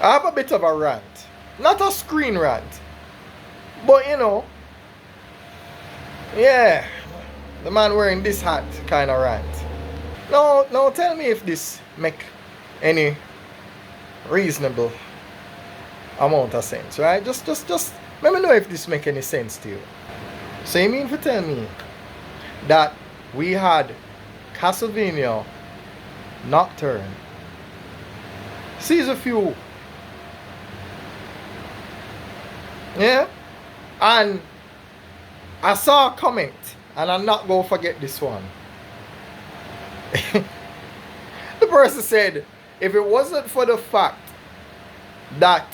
I have a bit of a rant. Not a screen rant. But you know, yeah. The man wearing this hat kind of rant. No, tell me if this make any reasonable amount of sense, right? Just let me know if this make any sense to you. So you mean to tell me that we had Castlevania Nocturne season few, yeah, and I saw a comment, and I'm not gonna forget this one. The person said, if it wasn't for the fact that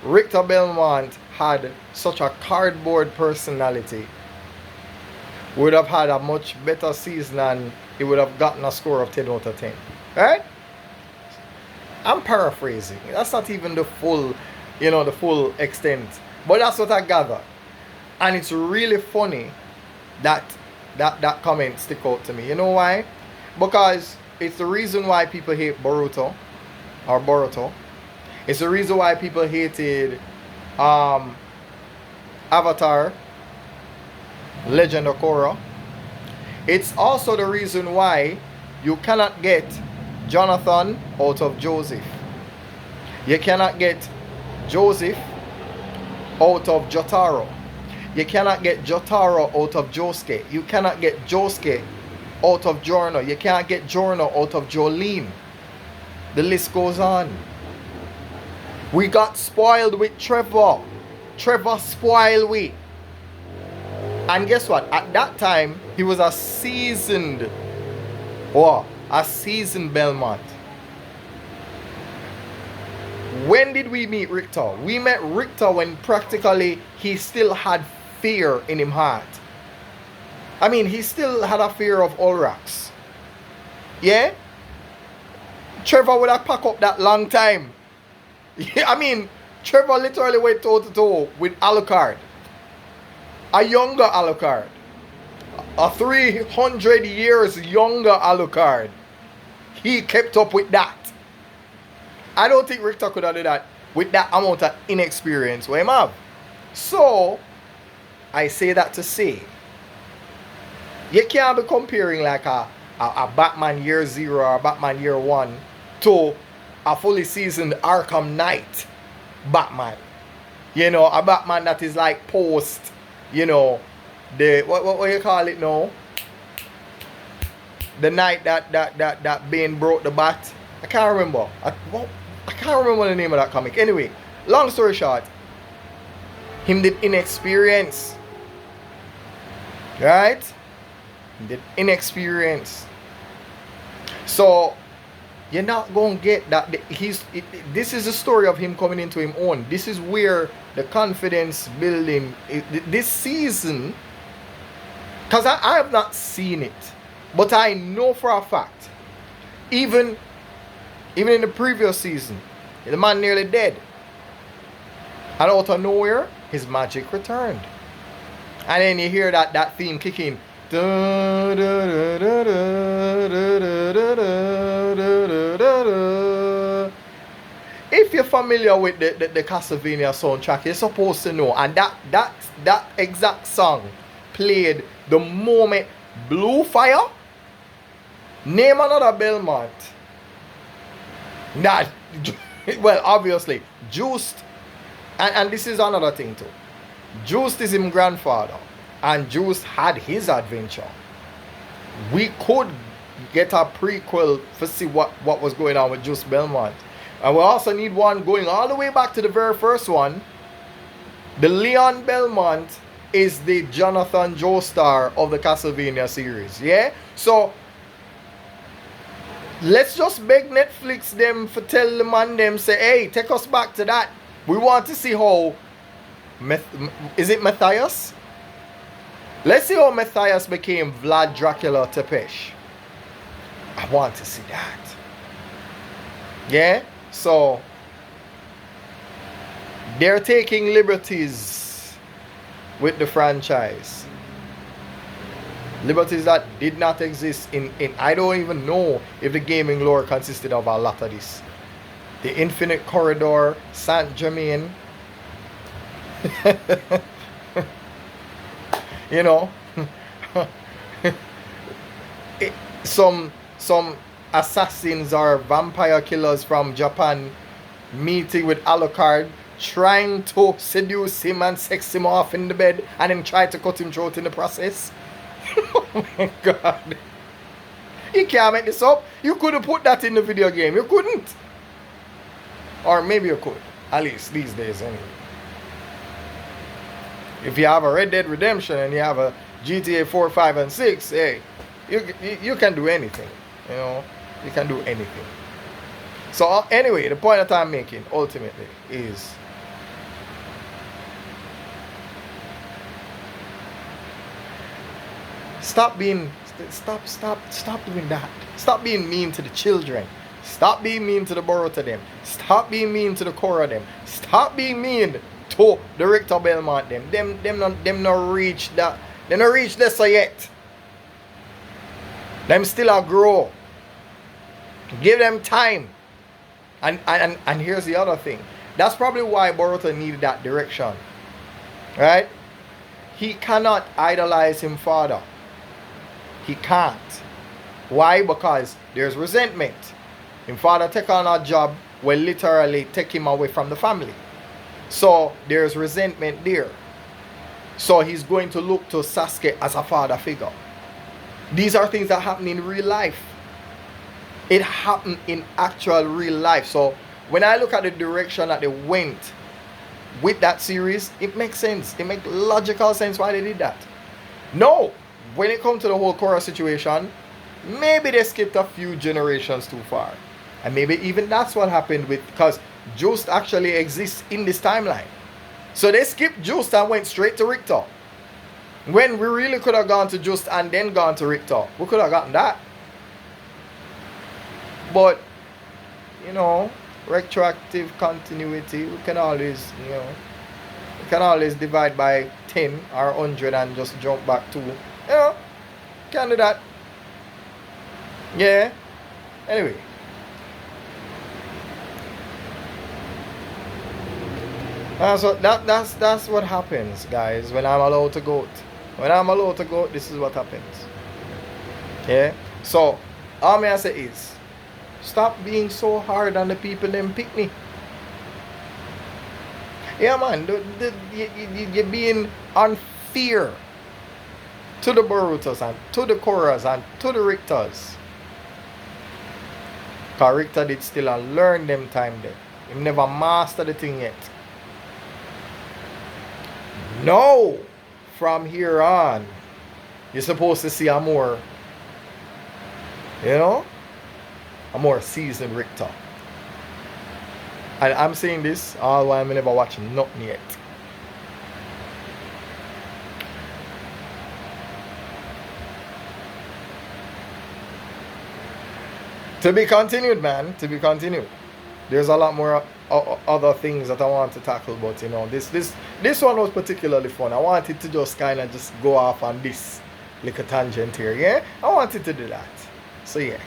Richter Belmont had such a cardboard personality, would have had a much better season and he would have gotten a score of 10 out of 10. Right? I'm paraphrasing. That's not even the full, the full extent. But that's what I gather. And it's really funny that comment stick out to me. You know why? Because it's the reason why people hate Boruto. It's the reason why people hated Avatar, Legend of Korra. It's also the reason why you cannot get Jonathan out of Joseph. You cannot get Joseph out of Jotaro. You cannot get Jotaro out of Josuke. You cannot get Josuke out of Giorno. You can't get Giorno out of Jolene. The list goes on. We got spoiled with Trevor. Trevor spoiled we. And guess what? At that time, he was a seasoned Belmont. When did we meet Richter? We met Richter when practically he still had fear in his heart. I mean, he still had a fear of Ulrax. Yeah? Trevor would have packed up that long time. Yeah, I mean, Trevor literally went toe to toe with Alucard. A younger Alucard. A 300 years younger Alucard. He kept up with that. I don't think Richter could have done that with that amount of inexperience we have. So, I say that to say, you can't be comparing like a Batman Year Zero or a Batman Year One to a fully seasoned Arkham Knight Batman. You know, a Batman that is like post, the what you call it now? The night that Bane broke the bat. I can't remember. I can't remember the name of that comic. Anyway, long story short, him did inexperience. Right? He did inexperience. So you're not going to get that. This is the story of him coming into his own. This is where the confidence building, this season, because I have not seen it, but I know for a fact, even in the previous season, the man nearly dead. And out of nowhere, his magic returned. And then you hear that theme kicking. If you're familiar with the Castlevania soundtrack, you're supposed to know. And that exact song played the moment Blue Fire. Name another Belmont. That, well, obviously, Juiced, and this is another thing too. Juiced is his grandfather, and Juiced had his adventure. We could get a prequel to see what was going on with Juiced Belmont. And we also need one going all the way back to the very first one. The Leon Belmont is the Jonathan Joestar of the Castlevania series. Yeah? So, let's just beg Netflix them for tell the man them, say, hey, take us back to that. We want to see how, is it Matthias? Let's see how Matthias became Vlad Dracula Tepesh. I want to see that. Yeah? So, they're taking liberties with the franchise. Liberties that did not exist in I don't even know if the gaming lore consisted of a lot of this. The Infinite Corridor, Saint Germain. You know, some assassins or vampire killers from Japan meeting with Alucard, trying to seduce him and sex him off in the bed, and then try to cut him throat in the process. Oh my God. You can't make this up. You could have put that in the video game. You couldn't. Or maybe you could. At least these days anyway. If you have a Red Dead Redemption and you have a GTA 4, 5, and 6, hey, you can do anything. You know, you can do anything. So anyway, the point that I'm making ultimately is stop doing that. Stop being mean to the children. Stop being mean to the Boruto them. Stop being mean to the Korra them. Stop being mean to the Richter Belmont them. Them not reach that. They not reach this yet. Them still a grow. Give them time. And here's the other thing. That's probably why Boruto needed that direction. Right? He cannot idolize his father. He can't. Why? Because there's resentment. His father take on a job will literally take him away from the family. So there's resentment there. So he's going to look to Sasuke as a father figure. These are things that happen in real life. It happened in actual real life. So when I look at the direction that they went with that series, it makes sense. It makes logical sense why they did that. No, when it comes to the whole Korra situation, maybe they skipped a few generations too far. And maybe even that's what happened with, because Just actually exists in this timeline. So they skipped Just and went straight to Richter. When we really could have gone to Just and then gone to Richter. We could have gotten that. But, you know, retroactive continuity, we can always, you know, we can always divide by 10 or 100 and just jump back to, you know, can do that. Yeah. Anyway. So that's what happens, guys, when I'm allowed to go. When I'm allowed to go, this is what happens. Yeah. So all I say is, stop being so hard on the people them pick me. Yeah, man, you're being unfair to the Borutos and to the Korras and to the Richters. Because Richter did still learn them time there. He never mastered the thing yet. No, from here on, you're supposed to see a more, you know, a more seasoned Richter. And I'm saying this all while I never watched nothing yet. To be continued, man. To be continued. There's a lot more other things that I want to tackle, but you know, this one was particularly fun. I wanted to just kind of just go off on this little tangent here, yeah? I wanted to do that. So yeah.